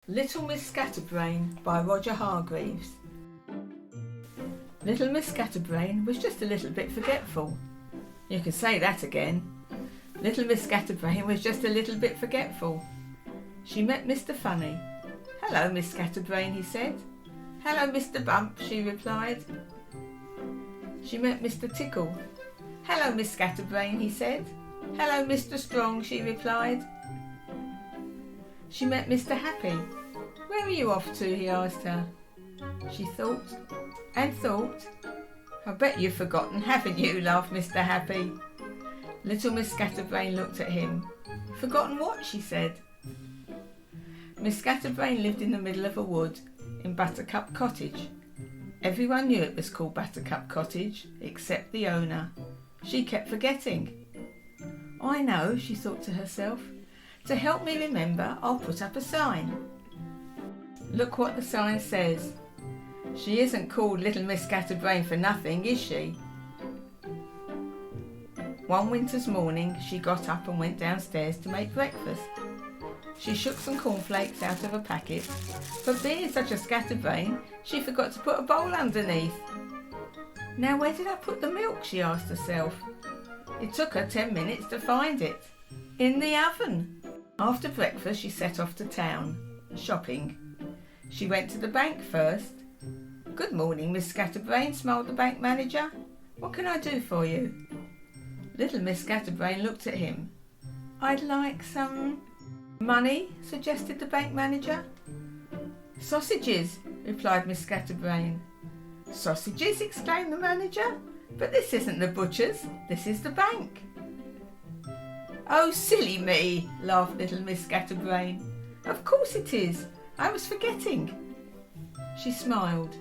Little Miss Scatterbrain by Roger Hargreaves. Little Miss Scatterbrain was just a little bit forgetful. You can say that again. Little Miss Scatterbrain was just a little bit forgetful. She met Mr. Funny. "Hello, Miss Scatterbrain," he said. "Hello, Mr. Bump," she replied. She met Mr. Tickle. "Hello, Miss Scatterbrain," he said. "Hello, Mr. Strong," she replied. She met Mr. Happy. "Where are you off to?" he asked her. She thought and thought. "I bet you've forgotten, haven't you?" laughed Mr. Happy. Little Miss Scatterbrain looked at him. "Forgotten what?" she said. Miss Scatterbrain lived in the middle of a wood in Buttercup Cottage. Everyone knew it was called Buttercup Cottage, except the owner. She kept forgetting. "I know," she thought to herself. "To help me remember, I'll put up a sign." Look what the sign says. She isn't called Little Miss Scatterbrain for nothing, is she? One winter's morning, she got up and went downstairs to make breakfast. She shook some cornflakes out of a packet, but being such a scatterbrain, she forgot to put a bowl underneath. "Now where did I put the milk?" she asked herself. It took her 10 minutes to find it. In the oven! After breakfast, she set off to town, shopping. She went to the bank first. "Good morning, Miss Scatterbrain," smiled the bank manager. "What can I do for you?" Little Miss Scatterbrain looked at him. "I'd like some money," suggested the bank manager. "Sausages," replied Miss Scatterbrain. "Sausages?" exclaimed the manager. "But this isn't the butcher's, this is the bank." "Oh, silly me," laughed Little Miss Scatterbrain. "Of course it is. I was forgetting." She smiled.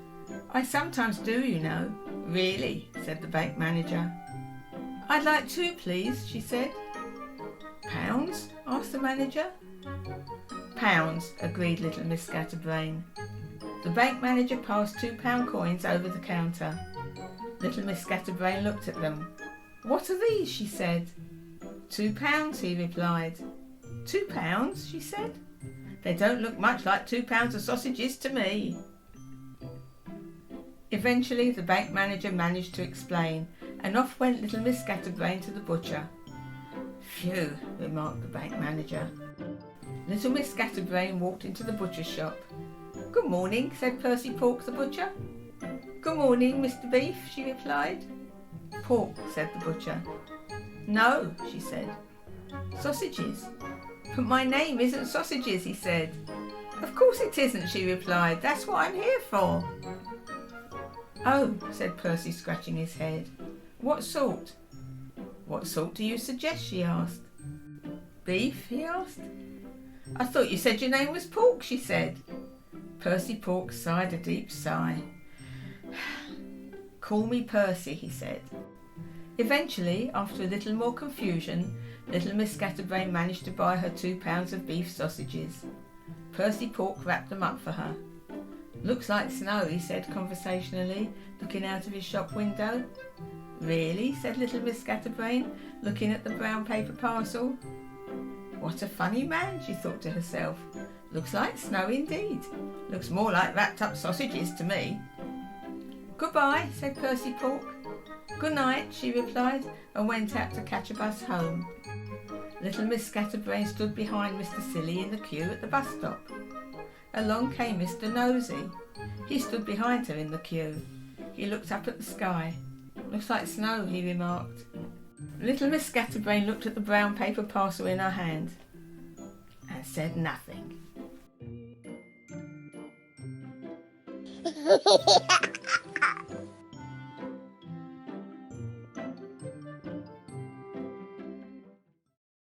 "I sometimes do, you know." "Really?" said the bank manager. "I'd like 2, please," she said. "Pounds?" asked the manager. "Pounds," agreed Little Miss Scatterbrain. The bank manager passed 2-pound coins over the counter. Little Miss Scatterbrain looked at them. "What are these?" she said. "£2, he replied. £2, she said. "They don't look much like 2 pounds of sausages to me." Eventually the bank manager managed to explain, and off went Little Miss Scatterbrain to the butcher. "Phew," remarked the bank manager. Little Miss Scatterbrain walked into the butcher's shop. "Good morning," said Percy Pork the butcher. "Good morning, Mr. Beef," she replied. "Pork," said the butcher. "No," she said. "Sausages." "But my name isn't Sausages," he said. "Of course it isn't," she replied. "That's what I'm here for." "Oh," said Percy, scratching his head. "What sort?" "What sort do you suggest?" she asked. "Beef?" he asked. "I thought you said your name was Pork," she said. Percy Pork sighed a deep sigh. "Call me Percy," he said. Eventually, after a little more confusion, Little Miss Scatterbrain managed to buy her 2 pounds of beef sausages. Percy Pork wrapped them up for her. "Looks like snow," he said conversationally, looking out of his shop window. "Really?" said Little Miss Scatterbrain, looking at the brown paper parcel. "What a funny man," she thought to herself. "Looks like snow indeed. Looks more like wrapped up sausages to me." "Goodbye," said Percy Pork. "Good night," she replied, and went out to catch a bus home. Little Miss Scatterbrain stood behind Mr. Silly in the queue at the bus stop. Along came Mr. Nosy. He stood behind her in the queue. He looked up at the sky. "Looks like snow," he remarked. Little Miss Scatterbrain looked at the brown paper parcel in her hand and said nothing.